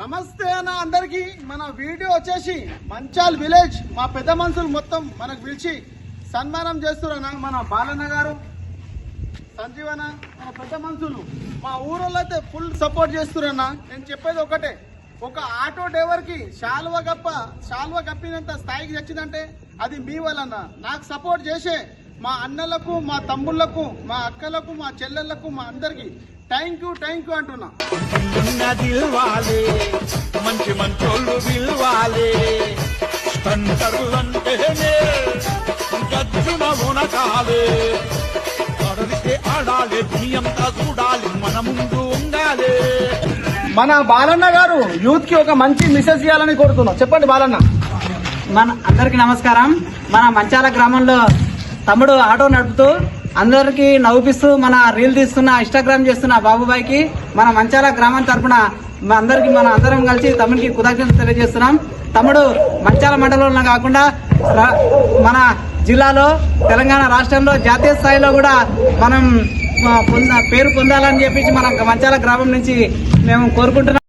నమస్తే అన్న అందరికి. మన వీడియో వచ్చేసి మంచాల్ విలేజ్ మా పెద్ద మనుషులు మొత్తం మనకు పిలిచి సన్మానం చేస్తున్నా. మన బాలన్న గారు, సంజీవన, మన పెద్ద మనుషులు మా ఊరోళ్ళు అయితే ఫుల్ సపోర్ట్ చేస్తున్నా. నేను చెప్పేది ఒకటే, ఒక ఆటో డ్రైవర్ కి శాల్వ కప్పినంత స్థాయికి తెచ్చిందంటే అది మీ వలన. నాకు సపోర్ట్ చేసే మా అన్నలకు, మా తమ్ముళ్లకు, మా అక్కలకు, మా చెల్లెళ్లకు, మా అందరికి థ్యాంక్ యూ అంటున్నా. మంచి మంచోళ్ళు విలువాలే, స్టంటర్లంటేనే గజ్జున ఉనకాలే, అడలితే ఆడాలి, దునియంతా చూడాలి, మన ముందు ఉండాలి. మన బాలన్న గారు యూత్ కి ఒక మంచి మెసేజ్ ఇవ్వాలని కోరుతున్నాం. చెప్పండి బాలన్న. మన అందరికి నమస్కారం. మన మంచాల గ్రామంలో తమ్ముడు ఆటో నడుపుతూ అందరికి నవ్వుపిస్తూ మన రీల్ తీస్తున్న, ఇన్స్టాగ్రామ్ చేస్తున్న బాబుబాయికి మన మంచాల గ్రామం తరఫున అందరికి మన అందరం కలిసి తమ్ముడికి కృతజ్ఞతలు తెలియజేస్తున్నాం. తమ్ముడు మంచాల మండలంలో కాకుండా మన జిల్లాలో, తెలంగాణ రాష్ట్రంలో, జాతీయ స్థాయిలో కూడా మనం పేరు పొందాలని చెప్పేసి మన మంచాల గ్రామం నుంచి మేము కోరుకుంటున్నాం.